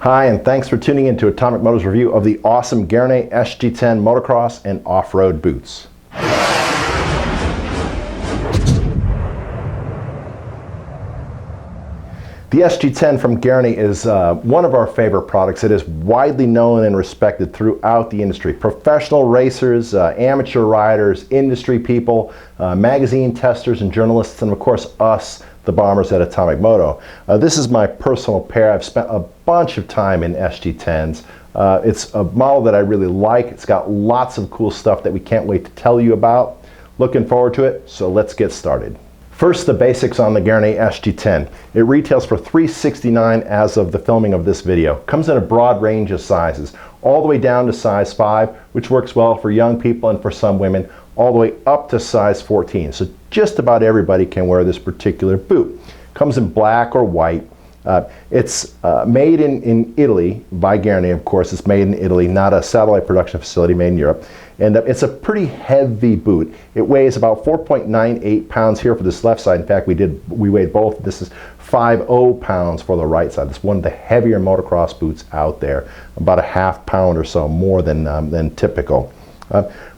Hi, and thanks for tuning in to Atomic-Moto's review of the awesome Gaerne SG-10 motocross and off-road boots. The SG-10 from Gaerne is one of our favorite products. It is widely known and respected throughout the industry. Professional racers, amateur riders, industry people, magazine testers and journalists, and of course us, the bombers at Atomic-Moto. This is my personal pair. I've spent a bunch of time in SG-10s. It's a model that I really like. It's got lots of cool stuff that we can't wait to tell you about. Looking forward to it, so let's get started. First, the basics on the Gaerne SG-10. It retails for $369 as of the filming of this video. Comes in a broad range of sizes, all the way down to size 5, which works well for young people and for some women, all the way up to size 14. So just about everybody can wear this particular boot. Comes in black or white. It's made in Italy by Gaerne, of course. It's made in Italy, not a satellite production facility, made in Europe. And it's a pretty heavy boot. It weighs about 4.98 pounds here for this left side. In fact, we weighed both. This is 50 pounds for the right side. It's one of the heavier motocross boots out there, about a ½ pound or so more than typical.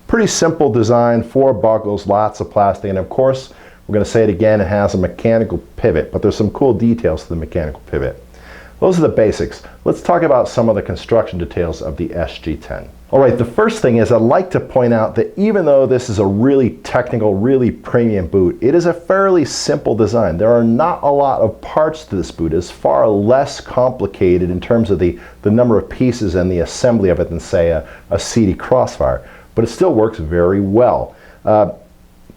Pretty simple design, 4 buckles, lots of plastic, and of course, we're going to say it again, it has a mechanical pivot, but there's some cool details to the mechanical pivot. Those are the basics. Let's talk about some of the construction details of the SG-10. Alright, the first thing is I'd like to point out that even though this is a really technical, really premium boot, it is a fairly simple design. There are not a lot of parts to this boot. It's far less complicated in terms of the number of pieces and the assembly of it than, say, a CD Crossfire. But it still works very well. The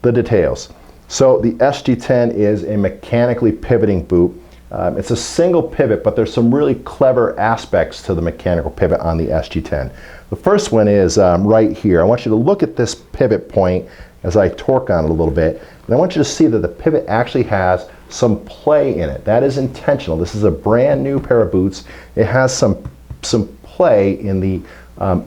details. So the SG-10 is a mechanically pivoting boot. It's a single pivot, but there's some really clever aspects to the mechanical pivot on the SG-10. The first one is right here. I want you to look at this pivot point as I torque on it a little bit. And I want you to see that the pivot actually has some play in it. That is intentional. This is a brand new pair of boots. It has some play in the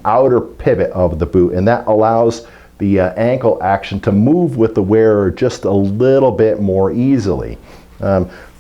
outer pivot of the boot, and that allows the ankle action to move with the wearer just a little bit more easily.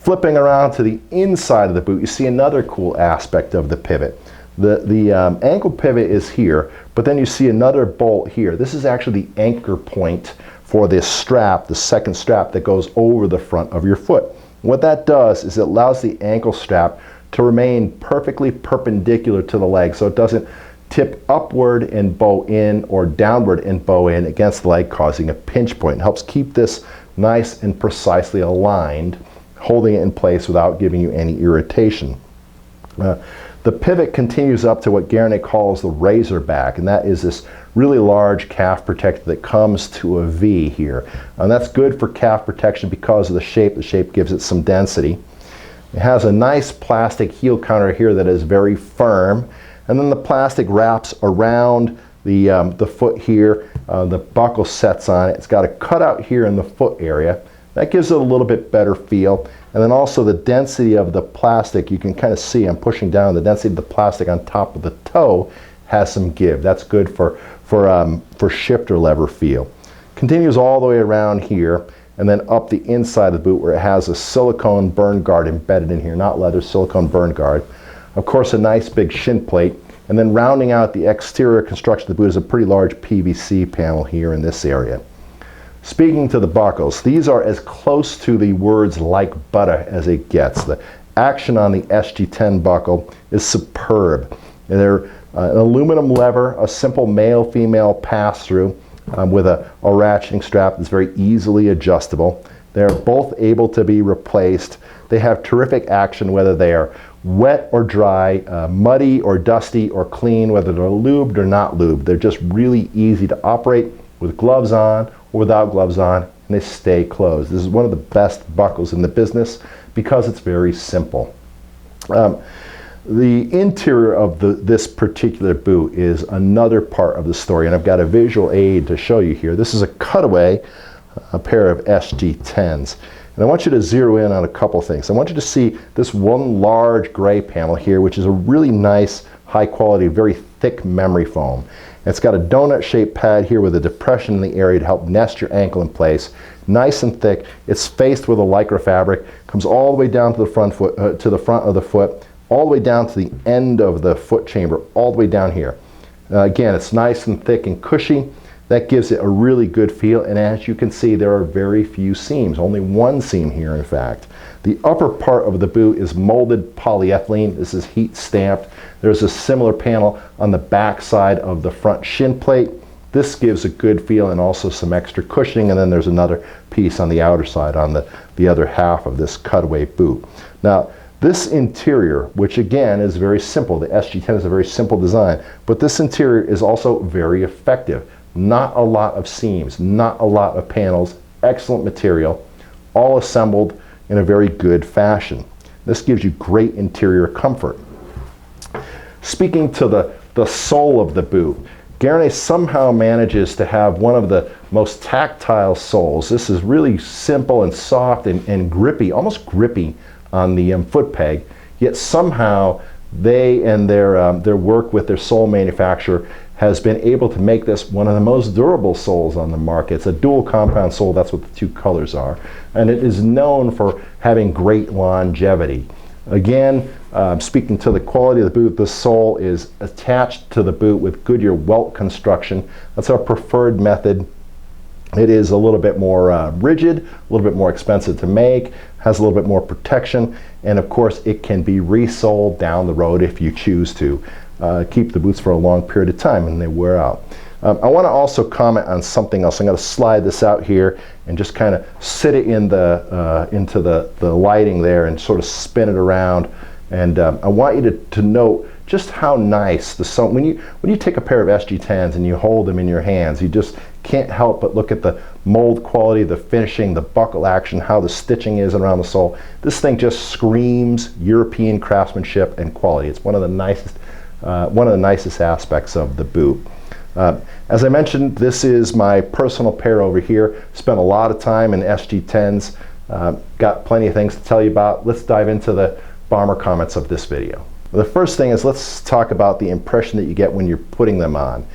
Flipping around to the inside of the boot, you see another cool aspect of the pivot. The ankle pivot is here, but then you see another bolt here. This is actually the anchor point for this strap, the second strap that goes over the front of your foot. What that does is it allows the ankle strap to remain perfectly perpendicular to the leg, so it doesn't tip upward and bow in or downward and bow in against the leg, causing a pinch point. It helps keep this nice and precisely aligned, holding it in place without giving you any irritation. The pivot continues up to what Gaerne calls the razor back, and that is this really large calf protector that comes to a V here. And that's good for calf protection because of the shape. The shape gives it some density. It has a nice plastic heel counter here that is very firm. And then the plastic wraps around the foot here. The buckle sets on it. It's got a cutout here in the foot area. That gives it a little bit better feel. And then also the density of the plastic, you can kind of see, I'm pushing down, the density of the plastic on top of the toe has some give. That's good for shifter lever feel. Continues all the way around here and then up the inside of the boot where it has a silicone burn guard embedded in here, not leather, silicone burn guard. Of course, a nice big shin plate, and then rounding out the exterior construction of the boot is a pretty large PVC panel here in this area. Speaking to the buckles, these are as close to the words "like butter" as it gets. The action on the SG-10 buckle is superb. They're an aluminum lever, a simple male-female pass-through with a ratcheting strap that's very easily adjustable. They're both able to be replaced. They have terrific action whether they are wet or dry, muddy or dusty or clean, whether they're lubed or not lubed. They're just really easy to operate with gloves on or without gloves on, and they stay closed. This is one of the best buckles in the business because it's very simple. The interior of this particular boot is another part of the story, and I've got a visual aid to show you here. This is a cutaway, a pair of SG-10s. And I want you to zero in on a couple things. I want you to see this one large gray panel here, which is a really nice, high quality, very thick memory foam. It's got a donut-shaped pad here with a depression in the area to help nest your ankle in place. Nice and thick. It's faced with a lycra fabric. Comes all the way down to the front of the foot, all the way down to the end of the foot chamber, all the way down here. Again, it's nice and thick and cushy. That gives it a really good feel, and as you can see, there are very few seams, only one seam here in fact. The upper part of the boot is molded polyethylene. This is heat stamped. There's a similar panel on the back side of the front shin plate. This gives a good feel and also some extra cushioning, and then there's another piece on the outer side on the other half of this cutaway boot. Now, this interior, which again is very simple, the SG-10 is a very simple design, but this interior is also very effective. Not a lot of seams, not a lot of panels, excellent material, all assembled in a very good fashion. This gives you great interior comfort. Speaking to the sole of the boot, Gaerne somehow manages to have one of the most tactile soles. This is really simple and soft and grippy, almost grippy on the foot peg, yet somehow they and their work with their sole manufacturer has been able to make this one of the most durable soles on the market. It's a dual compound sole, that's what the two colors are, and it is known for having great longevity. Again, speaking to the quality of the boot, the sole is attached to the boot with Goodyear welt construction. That's our preferred method. It is a little bit more rigid, a little bit more expensive to make, has a little bit more protection, and of course it can be resoled down the road if you choose to. Keep the boots for a long period of time and they wear out. I want to also comment on something else. I'm going to slide this out here and just kind of sit it in into the lighting there and sort of spin it around. And I want you to note just how nice the sole. When you take a pair of SG-10s and you hold them in your hands, you just can't help but look at the mold quality, the finishing, the buckle action, how the stitching is around the sole. This thing just screams European craftsmanship and quality. It's one of the nicest aspects of the boot. As I mentioned, this is my personal pair over here. Spent a lot of time in SG-10s. Got plenty of things to tell you about. Let's dive into the bomber comments of this video. The first thing is, let's talk about the impression that you get when you're putting them on.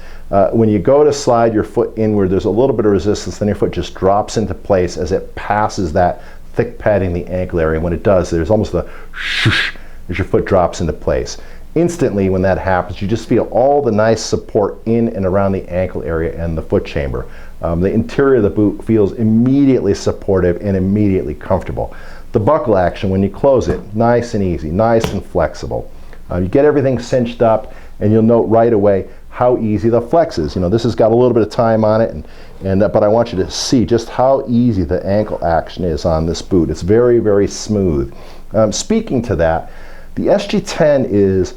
When you go to slide your foot inward, there's a little bit of resistance, then your foot just drops into place as it passes that thick padding in the ankle area. When it does, there's almost a shoosh as your foot drops into place. Instantly when that happens, you just feel all the nice support in and around the ankle area and the foot chamber. The interior of the boot feels immediately supportive and immediately comfortable. The buckle action, when you close it, nice and easy, nice and flexible. You get everything cinched up, and you'll note right away how easy the flex is. You know, this has got a little bit of time on it, but I want you to see just how easy the ankle action is on this boot. It's very, very smooth. Speaking to that, the SG-10 is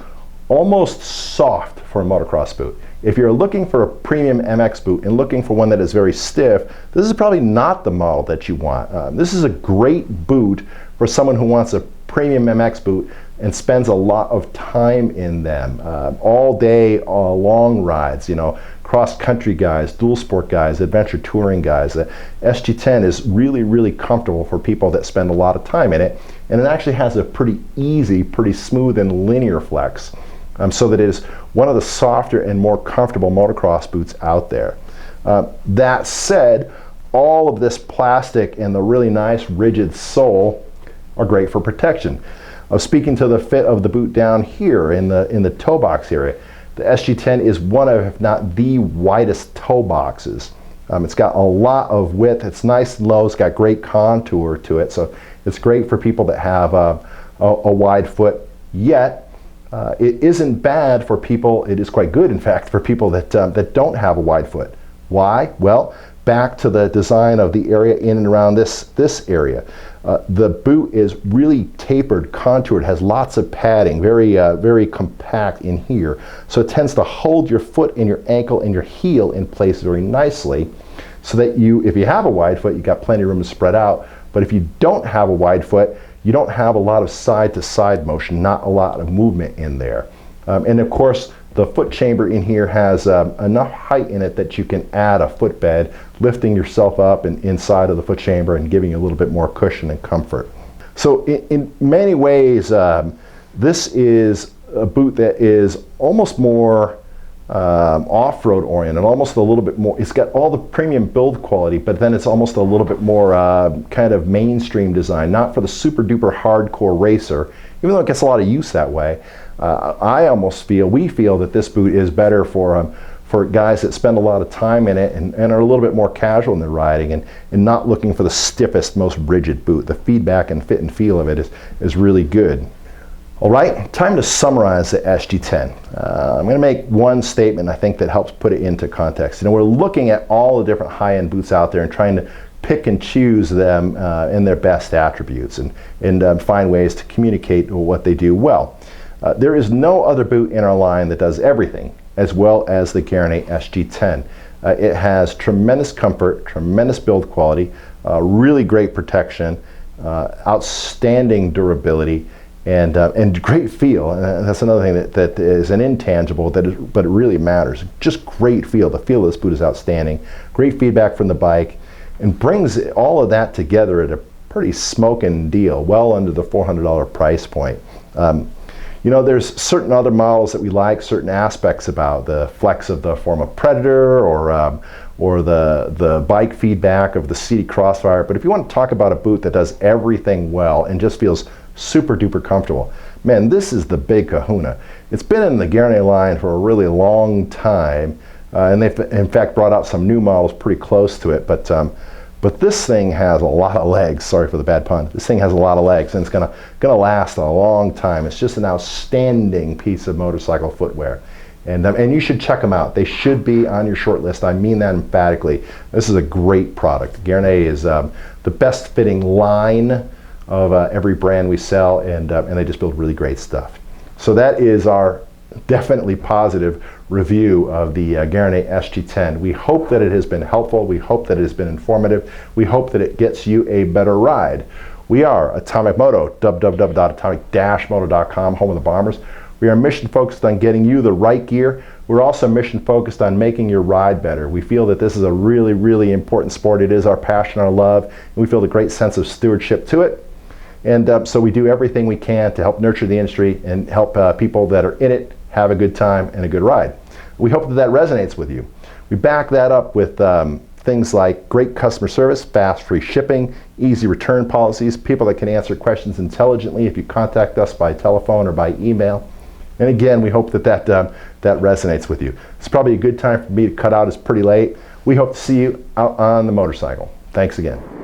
almost soft for a motocross boot. If you're looking for a premium MX boot and looking for one that is very stiff, this is probably not the model that you want. This is a great boot for someone who wants a premium MX boot and spends a lot of time in them. All day, long rides, you know, cross-country guys, dual sport guys, adventure touring guys. The SG-10 is really, really comfortable for people that spend a lot of time in it, and it actually has a pretty easy, pretty smooth and linear flex. So that it is one of the softer and more comfortable motocross boots out there. That said, all of this plastic and the really nice rigid sole are great for protection. Speaking to the fit of the boot down here in the toe box area, the SG-10 is one of, if not the widest toe boxes. It's got a lot of width, it's nice and low, it's got great contour to it, so it's great for people that have a wide foot, yet it isn't bad for people, it is quite good in fact, for people that don't have a wide foot. Why? Well, back to the design of the area in and around this area. The boot is really tapered, contoured, has lots of padding, very compact in here. So it tends to hold your foot and your ankle and your heel in place very nicely, so that if you have a wide foot, you've got plenty of room to spread out. But if you don't have a wide foot, you don't have a lot of side-to-side motion, not a lot of movement in there. And of course, the foot chamber in here has enough height in it that you can add a footbed, lifting yourself up and inside of the foot chamber and giving you a little bit more cushion and comfort. So in many ways, this is a boot that is almost more off-road oriented, almost a little bit more. It's got all the premium build quality, but then it's almost a little bit more kind of mainstream design, not for the super duper hardcore racer. even though it gets a lot of use that way, we feel that this boot is better for guys that spend a lot of time in it and are a little bit more casual in their riding and not looking for the stiffest, most rigid boot. The feedback and fit and feel of it is really good. All right, time to summarize the SG-10. I'm going to make one statement I think that helps put it into context. We're looking at all the different high-end boots out there and trying to pick and choose them in their best attributes and find ways to communicate what they do well. There is no other boot in our line that does everything as well as the Gaerne SG-10. It has tremendous comfort, tremendous build quality, really great protection, outstanding durability, and great feel. And that's another thing that is an intangible, but it really matters. Just great feel. The feel of this boot is outstanding. Great feedback from the bike, and brings all of that together at a pretty smoking deal, well under the $400 price point. There's certain other models that we like, certain aspects about the flex of the Forma Predator or the bike feedback of the CD Crossfire. But if you want to talk about a boot that does everything well and just feels super duper comfortable, man, this is the big kahuna. It's been in the Gaerne line for a really long time, and they've in fact brought out some new models pretty close to it, but this thing has a lot of legs. Sorry for the bad pun. This thing has a lot of legs, and it's gonna last a long time. It's just an outstanding piece of motorcycle footwear, and you should check them out. They should be on your short list. I mean that emphatically. This is a great product. Gaerne is the best fitting line of every brand we sell, and they just build really great stuff. So that is our definitely positive review of the Gaerne SG-10. We hope that it has been helpful. We hope that it has been informative. We hope that it gets you a better ride. We are Atomic-Moto, www.atomic-moto.com, home of the Bombers. We are mission focused on getting you the right gear. We're also mission focused on making your ride better. We feel that this is a really, really important sport. It is our passion, our love, and we feel a great sense of stewardship to it. And so we do everything we can to help nurture the industry and help people that are in it have a good time and a good ride. We hope that that resonates with you. We back that up with things like great customer service, fast free shipping, easy return policies, people that can answer questions intelligently if you contact us by telephone or by email. And again, we hope that that resonates with you. It's probably a good time for me to cut out. It's pretty late. We hope to see you out on the motorcycle. Thanks again.